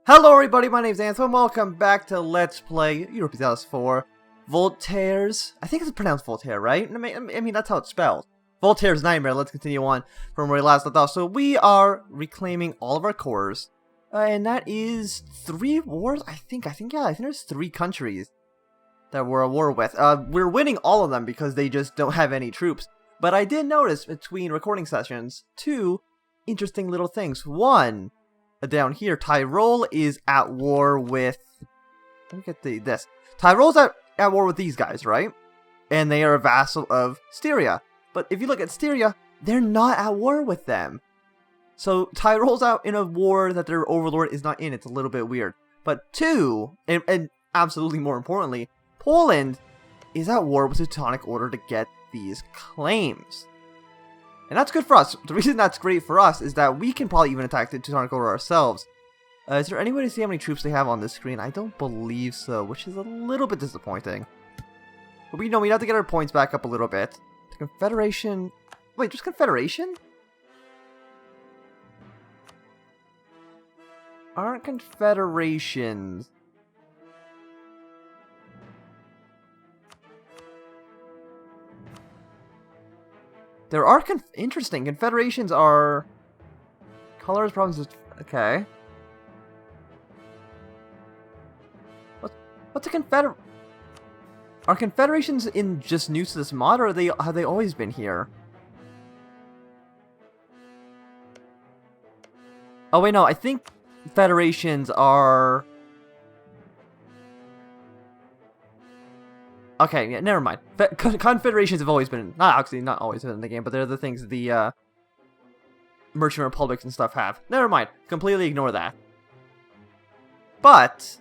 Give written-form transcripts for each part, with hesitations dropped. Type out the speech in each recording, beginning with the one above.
Hello everybody, my name is Anthony, welcome back to Let's Play EU4 Voltaires. I think it's pronounced Voltaire, right? I mean that's how it's spelled. Voltaire's Nightmare. Let's continue on from where we last left off. So we are reclaiming all of our cores. And that is 3 wars? I think there's 3 countries that we're at war with. We're winning all of them because they just don't have any troops. But I did notice between recording sessions 2 interesting little things. One, down here, Tyrol is at war with... Let me get this. Tyrol's at war with these guys, right? And they are a vassal of Styria. But if you look at Styria, they're not at war with them. So Tyrol's out in a war that their overlord is not in. It's a little bit weird. But 2, and absolutely more importantly, Poland is at war with the Teutonic Order to get these claims. And that's good for us. The reason that's great for us is that we can probably even attack the Teutonic Order ourselves. Is there any way to see how many troops they have on this screen? I don't believe so, which is a little bit disappointing. But we know we have to get our points back up a little bit. The Confederation... Wait, just Confederation? Aren't confederations... There are interesting. Confederations are... Colors, provinces... Okay. What's a confeder... Are confederations in just new to this mod, or have they always been here? Oh wait, no, I think federations are... Okay, yeah, never mind. Confederations have always been... not always been in the game, but they're the things the merchant republics and stuff have. Never mind. Completely ignore that. But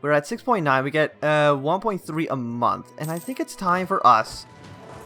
we're at 6.9. We get 1.3 a month. And I think it's time for us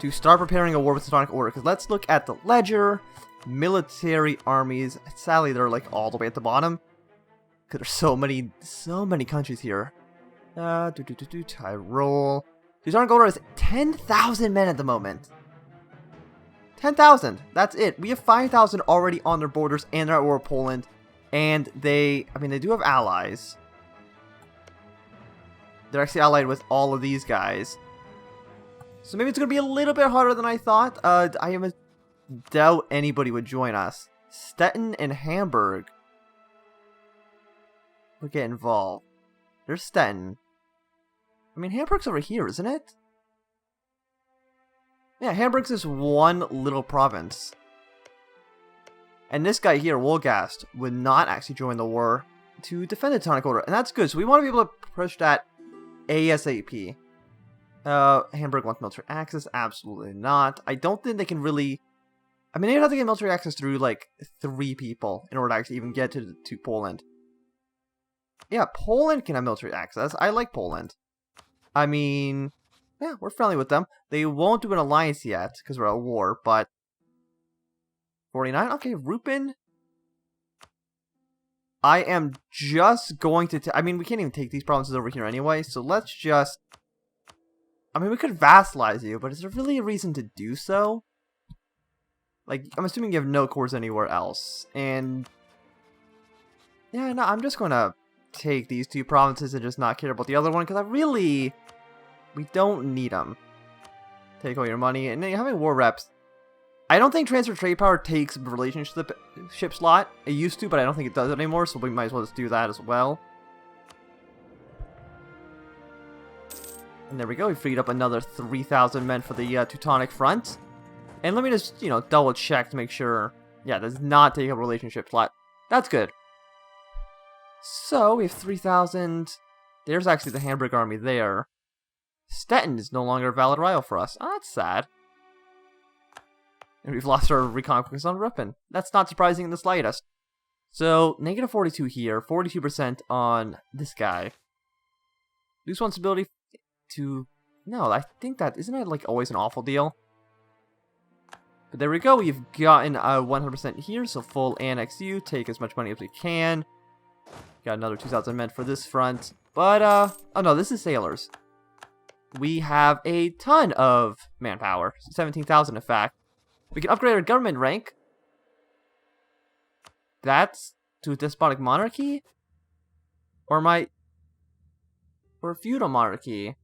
to start preparing a war with the Teutonic Order. Because let's look at the ledger. Military armies. Sadly, they're like all the way at the bottom. Because there's so many countries here. Tyrol. Teutonic Order is 10,000 men at the moment. 10,000. That's it. We have 5,000 already on their borders, and they're at war with Poland. And they do have allies. They're actually allied with all of these guys. So maybe it's going to be a little bit harder than I thought. I doubt anybody would join us. Stettin and Hamburg would get involved. There's Stettin. I mean, Hamburg's over here, isn't it? Yeah, Hamburg's this one little province. And this guy here, Wolgast, would not actually join the war to defend the Teutonic Order. And that's good, so we want to be able to push that ASAP. Hamburg wants military access? Absolutely not. I don't think they can really... I mean, they'd have to get military access through, like, 3 people in order to actually even get to Poland. Yeah, Poland can have military access. I like Poland. I mean, yeah, we're friendly with them. They won't do an alliance yet, because we're at war, but... 49? Okay, Rupin. I am just going to... I mean, we can't even take these provinces over here anyway, so let's just... I mean, we could vassalize you, but is there really a reason to do so? Like, I'm assuming you have no cores anywhere else, and... Yeah, no, I'm just going to take these 2 provinces and just not care about the other one, because we don't need them. Take all your money, and then having war reps. I don't think transfer trade power takes relationship slot. It used to, but I don't think it does it anymore, so we might as well just do that as well. And there we go, we freed up another 3,000 men for the Teutonic front. And let me just, double check to make sure. Yeah, does not take a relationship slot. That's good. So, we have 3,000. There's actually the Hamburg army there. Stettin is no longer a valid rival for us. Oh, that's sad. And we've lost our reconquest on Rupin. That's not surprising in the slightest. So, negative 42 here, 42% on this guy. Lose one stability to... No, I think that... Isn't that, like, always an awful deal? But there we go, we've gotten 100% here, so full annex you, take as much money as we can. Got another 2,000 men for this front. But, oh no, this is sailors. We have a ton of manpower. 17,000 in fact. We can upgrade our government rank. That's to a despotic monarchy? Or might... Or feudal monarchy.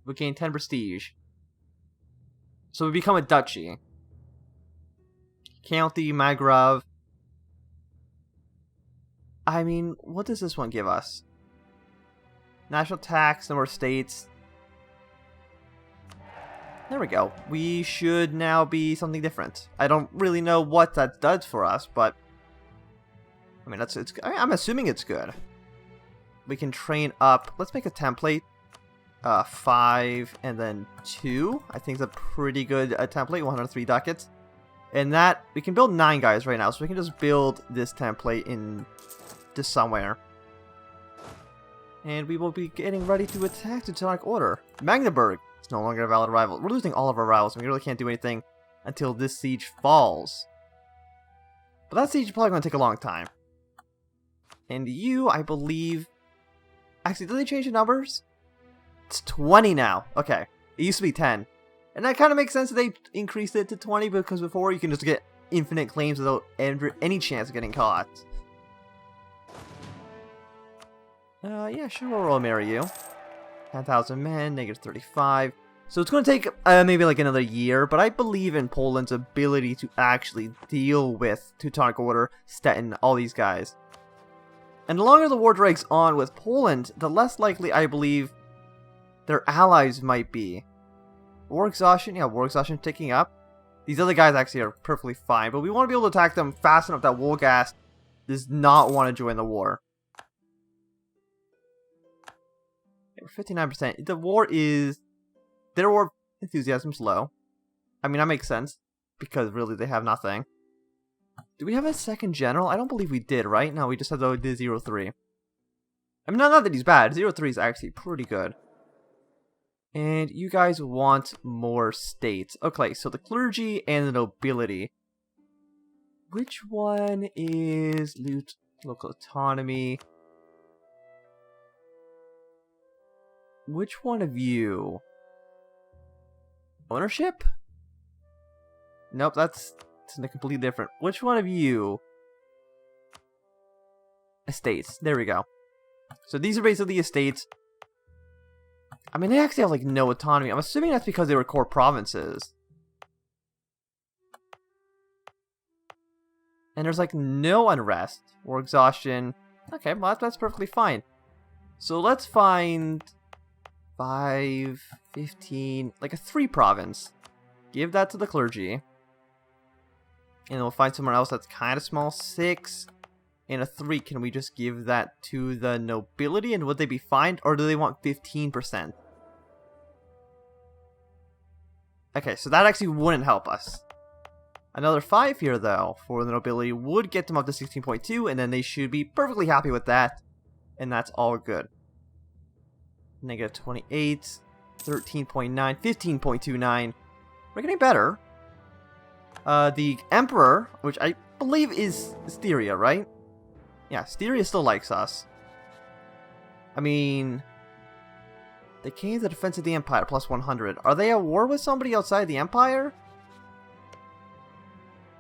We gain 10 prestige. So we become a duchy. County, Maghreb. I mean, what does this one give us? National tax, number of states. There we go. We should now be something different. I don't really know what that does for us, but I mean, I'm assuming it's good. We can train up. Let's make a template. 5 and then 2. I think it's a pretty good template. 103 ducats. And that we can build 9 guys right now, so we can just build this template in just somewhere. And we will be getting ready to attack the Teutonic Order. Magdeburg is no longer a valid rival. We're losing all of our rivals, and we really can't do anything until this siege falls. But that siege is probably going to take a long time. And you, I believe... Actually, did they change the numbers? It's 20 now. Okay. It used to be 10. And that kind of makes sense that they increased it to 20, because before you can just get infinite claims without any chance of getting caught. Yeah, sure, we'll marry you. 10,000 men, negative 35. So it's going to take maybe like another year, but I believe in Poland's ability to actually deal with Teutonic Order, Stettin, all these guys. And the longer the war drags on with Poland, the less likely I believe their allies might be. War exhaustion, yeah, war exhaustion ticking up. These other guys actually are perfectly fine, but we want to be able to attack them fast enough that Wolgast does not want to join the war. We're 59%. The war is... Their war enthusiasm's low. I mean, that makes sense, because really they have nothing. Do we have a second general? I don't believe we did, right? No, we just had the 0-3. I mean, not that he's bad. 0-3 is actually pretty good. And you guys want more states. Okay, so the clergy and the nobility. Which one is local autonomy? Which one of you? Ownership? Nope, that's completely different. Which one of you? Estates. There we go. So these are basically estates. I mean, they actually have like no autonomy. I'm assuming that's because they were core provinces. And there's like no unrest or exhaustion. Okay, well that's perfectly fine. So let's find 5, 15, like a 3 province. Give that to the clergy. And we'll find somewhere else that's kind of small. 6 and a 3. Can we just give that to the nobility? And would they be fine? Or do they want 15%? Okay, so that actually wouldn't help us. Another 5 here, though, for the nobility would get them up to 16.2. And then they should be perfectly happy with that. And that's all good. Negative 28, 13.9, 15.29. We're getting better. The Emperor, which I believe is Styria, right? Yeah, Styria still likes us. I mean, they came to the defense of the Empire, plus 100. Are they at war with somebody outside the Empire?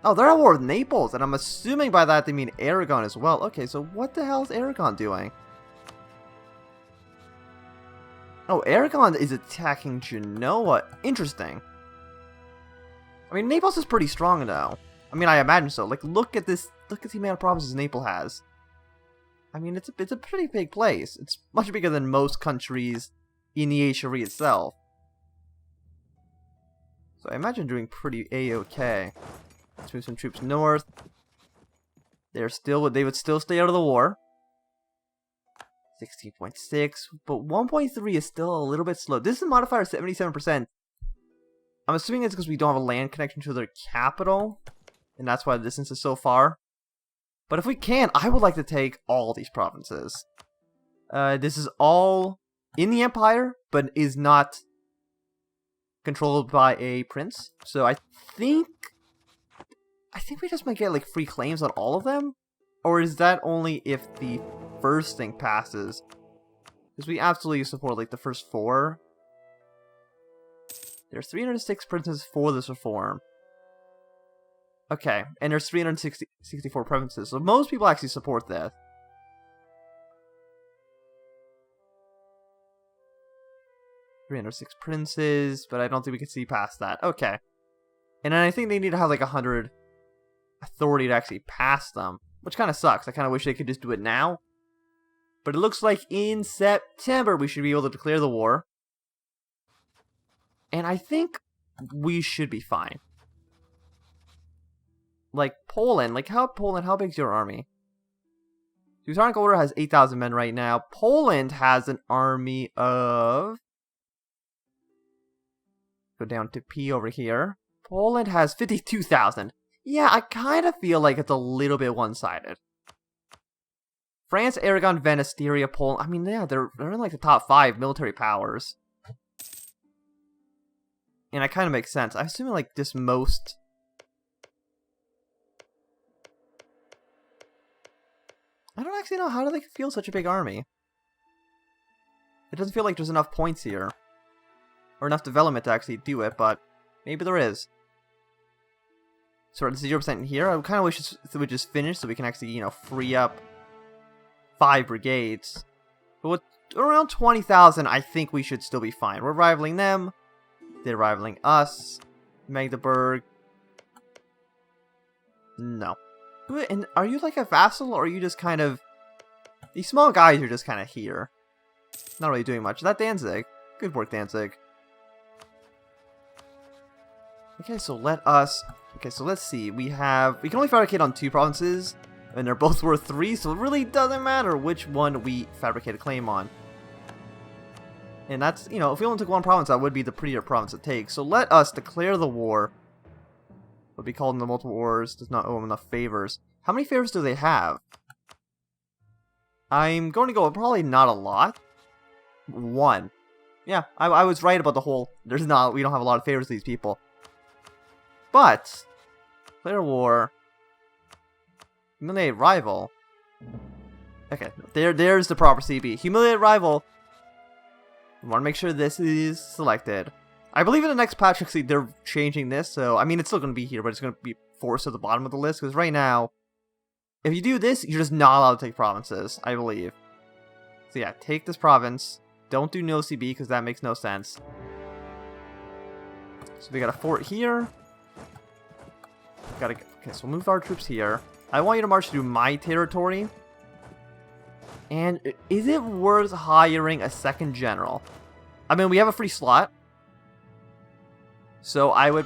Oh, they're at war with Naples, and I'm assuming by that they mean Aragon as well. Okay, so what the hell is Aragon doing? Oh, Aragon is attacking Genoa. Interesting. I mean, Naples is pretty strong, though. I mean, I imagine so. Like, look at this. Look at the amount of provinces Naples has. I mean, it's a pretty big place. It's much bigger than most countries in the HRE itself. So I imagine doing pretty A-okay. Let's move some troops north. They would still stay out of the war. 16.6, but 1.3 is still a little bit slow. This is a modifier of 77%. I'm assuming it's because we don't have a land connection to their capital, and that's why the distance is so far. But if we can, I would like to take all these provinces. This is all in the Empire, but is not controlled by a prince. So I think we just might get like free claims on all of them, or is that only if the first thing passes? Because we absolutely support like the first 4. There's 306 princes for this reform. Okay, and there's 364 provinces, so most people actually support this. "306 princes," but I don't think we can see past that. Okay. And then I think they need to have like 100 authority to actually pass them, which kind of sucks. I kind of wish they could just do it now. But it looks like in September we should be able to declare the war. And I think we should be fine. Like Poland, how big's your army? Teutonic Order has 8,000 men right now. Poland has an army of... Go down to P over here. Poland has 52,000. Yeah, I kind of feel like it's a little bit one-sided. France, Aragon, Venice, Styria, Poland. I mean, yeah, they're in like the top 5 military powers. And it kind of makes sense. I'm assuming like this most... I don't actually know, how do they feel such a big army? It doesn't feel like there's enough points here. Or enough development to actually do it, but maybe there is. So this is 0% here. I kind of wish it would just finish so we can actually, you know, free up 5 brigades. But with around 20,000, I think we should still be fine. We're rivaling them. They're rivaling us. Magdeburg. No. And are you like a vassal, or are you just kind of... These small guys are just kind of here. Not really doing much. Is that Danzig? Good work, Danzig. Okay, so let us... Okay, so let's see. We can only fabricate on 2 provinces, and they're both worth 3, so it really doesn't matter which one we fabricate a claim on. And that's, you know, if we only took 1 province, that would be the prettier province to take. So let us declare the war. What we called in the multiple wars does not owe them enough favors. How many favors do they have? I'm going to go with probably not a lot. 1. Yeah, I was right about the whole... we don't have a lot of favors to these people. But, declare war. Humiliate rival. Okay, there's the proper CB. Humiliate rival. We want to make sure this is selected. I believe in the next patch, actually, they're changing this. So, I mean, it's still going to be here, but it's going to be forced at the bottom of the list. Because right now, if you do this, you're just not allowed to take provinces, I believe. So yeah, take this province. Don't do no CB, because that makes no sense. So we got a fort here. Okay, so we'll move our troops here. I want you to march through my territory. And is it worth hiring a second general? I mean, we have a free slot. So I would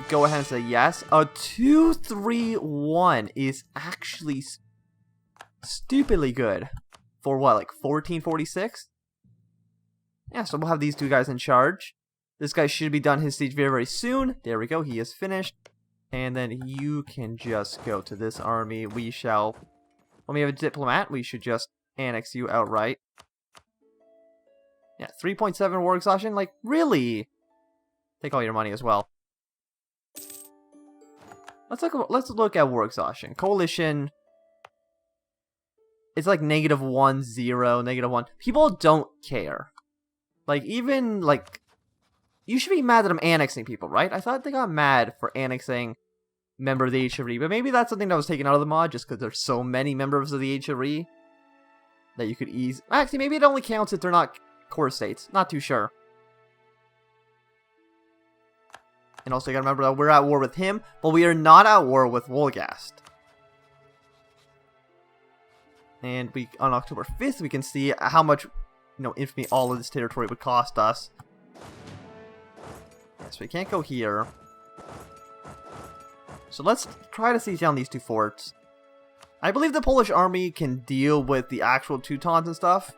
go ahead and say yes. A 2-3-1 is actually stupidly good. For what, like 1446? Yeah, so we'll have these 2 guys in charge. This guy should be done his siege very, very soon. There we go, he is finished. And then you can just go to this army. We shall... When we have a diplomat, we should just annex you outright. Yeah, 3.7 war exhaustion? Like, really? Take all your money as well. Let's look at war exhaustion. Coalition. It's like -1, -0, -1. People don't care. Like, even, like... You should be mad that I'm annexing people, right? I thought they got mad for annexing member of the HRE, but maybe that's something that was taken out of the mod just because there's so many members of the HRE that you could Actually, maybe it only counts if they're not core states. Not too sure. And also, you gotta remember that we're at war with him, but we are not at war with Wolgast. And on October 5th, we can see how much, infamy all of this territory would cost us. So we can't go here. So let's try to siege down these 2 forts. I believe the Polish army can deal with the actual Teutons and stuff.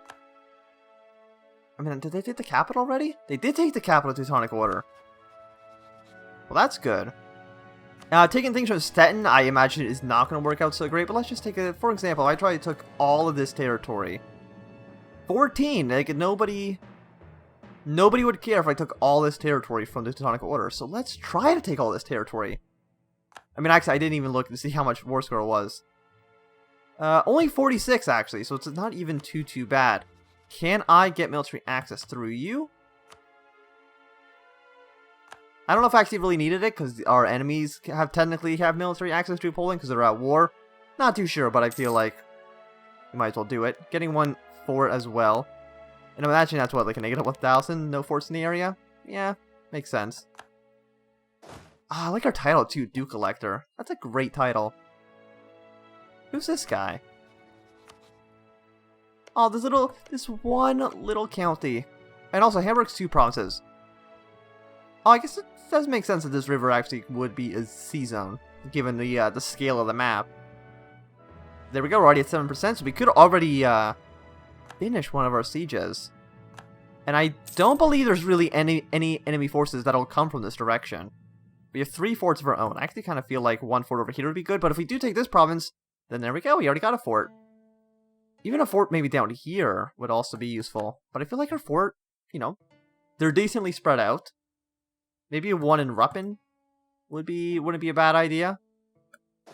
I mean, did they take the capital already? They did take the capital of Teutonic Order. Well, that's good. Taking things from Stettin, I imagine, is not going to work out so great. But let's just take for example, I tried to took all of this territory. 14! Like, nobody would care if I took all this territory from the Teutonic Order. So let's try to take all this territory. I mean, actually, I didn't even look to see how much war score it was. Only 46, actually, so it's not even too bad. Can I get military access through you? I don't know if I actually really needed it, because our enemies technically have military access to Poland, because they're at war. Not too sure, but I feel like we might as well do it. Getting one fort as well. And imagine that's what, like a negative 1,000? No forts in the area? Yeah, makes sense. Ah, I like our title too, Duke Elector. That's a great title. Who's this guy? Oh, this one little county. And also, Hamburg's 2 provinces. Oh, I guess it does make sense that this river actually would be a sea zone, given the scale of the map. There we go, we're already at 7%, so we could already finish one of our sieges. And I don't believe there's really any enemy forces that'll come from this direction. We have 3 forts of our own. I actually kind of feel like 1 fort over here would be good, but if we do take this province, then there we go, we already got a fort. Even a fort maybe down here would also be useful. But I feel like our fort, you know, they're decently spread out. Maybe one in Ruppin wouldn't be a bad idea.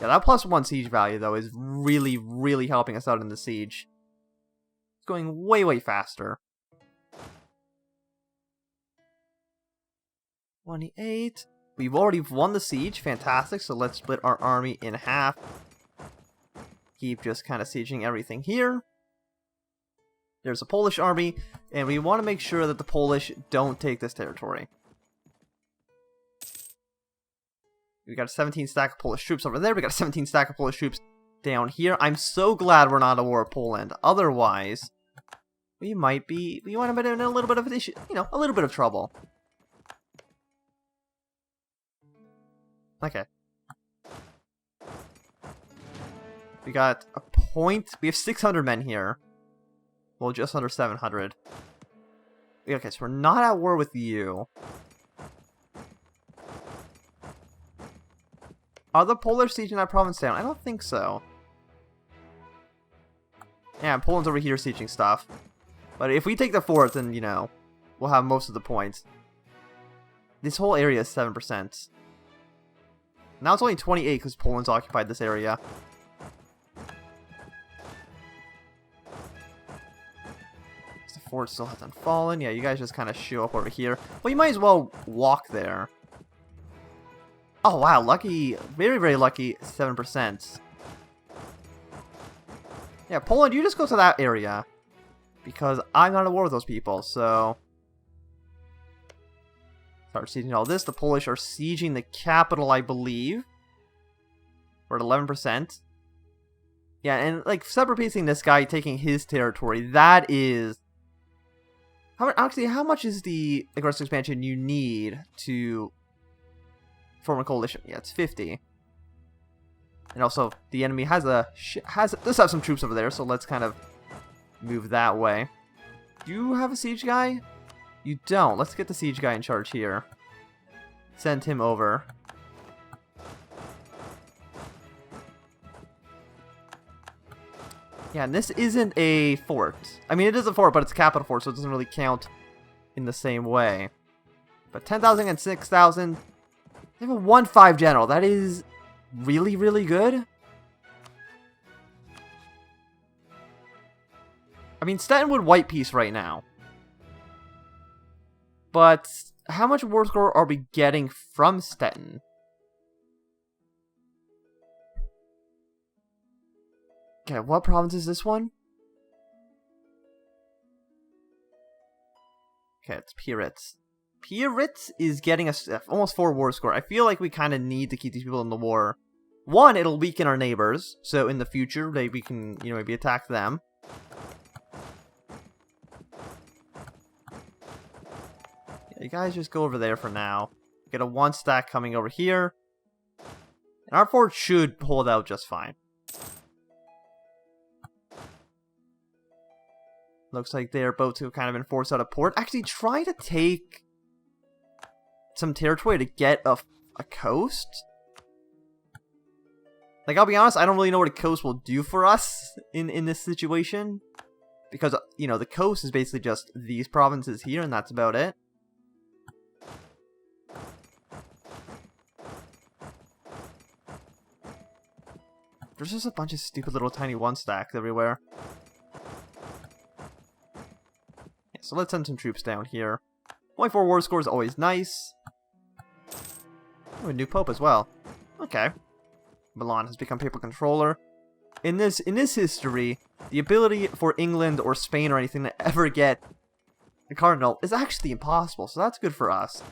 Yeah, that +1 siege value, though, is really, really helping us out in the siege. It's going way, way faster. 28. We've already won the siege. Fantastic. So let's split our army in half. Keep just kind of sieging everything here. There's a Polish army, and we want to make sure that the Polish don't take this territory. We got a 17 stack of Polish troops over there. We got a 17 stack of Polish troops down here. I'm so glad we're not at war with Poland. Otherwise, we might have been in a little bit of an issue, you know, a little bit of trouble. Okay. We got a point. We have 600 men here. Well, just under 700. Okay, so we're not at war with you. Are the Polish sieging that province down? I don't think so. Yeah, Poland's over here sieging stuff. But if we take the fort, then, you know, we'll have most of the points. This whole area is 7%. Now it's only 28 because Poland's occupied this area. The fort still hasn't fallen. Yeah, you guys just kind of show up over here. Well, you might as well walk there. Oh, wow. Lucky. Very, very lucky. 7%. Yeah, Poland, you just go to that area. Because I'm not at war with those people, so... Start sieging all this. The Polish are sieging the capital, I believe. We're at 11%. Yeah, and, like, subreplacing this guy, taking his territory, that is... Actually, how much is the aggressive expansion you need to... form a coalition? Yeah, it's 50. And also, the enemy does have some troops over there, so let's kind of move that way. Do you have a siege guy? You don't. Let's get the siege guy in charge here. Send him over. Yeah, and this isn't a fort. I mean, it is a fort, but it's a capital fort, so it doesn't really count in the same way. But 10,000 and 6,000... They have a 1-5 general. That is really, really good. I mean, Stettin would white peace right now. But how much war score are we getting from Stettin? Okay, what province is this one? Okay, it's Pieritz. Pieritz is getting us almost 4 war score. I feel like we kind of need to keep these people in the war. One, it'll weaken our neighbors, so in the future we can, you know, maybe attack them. Yeah, you guys just go over there for now. Get a 1 stack coming over here. And our fort should hold out just fine. Looks like they're both to have kind of been forced out of port. Actually, try to take some territory to get a coast. Like, I'll be honest, I don't really know what a coast will do for us in this situation. Because, you know, the coast is basically just these provinces here, and that's about it. There's just a bunch of stupid little tiny 1 stacks everywhere. So let's send some troops down here. 0.4 war score is always nice. Oh, a new pope as well. Okay. Milan has become papal controller. In this history, the ability for England or Spain or anything to ever get a cardinal is actually impossible, so that's good for us.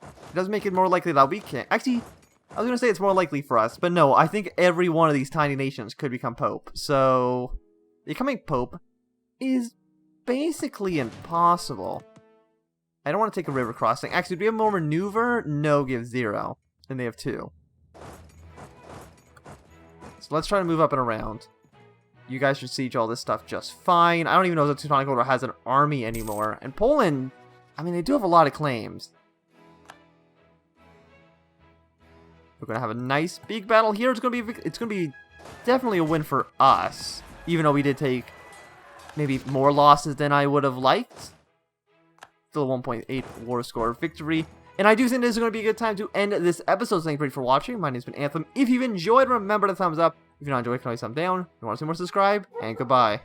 It does make it more likely that we can. Actually, I was going to say it's more likely for us, but no, I think every one of these tiny nations could become pope. So, becoming pope is basically impossible. I don't want to take a river crossing. Actually, do we have more maneuver? No, give 0. And they have 2. So let's try to move up and around. You guys should siege all this stuff just fine. I don't even know if the Teutonic Order has an army anymore. And Poland, I mean, they do have a lot of claims. We're gonna have a nice big battle here. It's gonna be definitely a win for us, even though we did take maybe more losses than I would have liked. Still a 1.8 war score victory. And I do think this is going to be a good time to end this episode. So thank you for watching. My name's been Anthem. If you've enjoyed, remember to thumbs up. If you're not enjoying, you can always thumb down. If you want to see more, subscribe. And goodbye.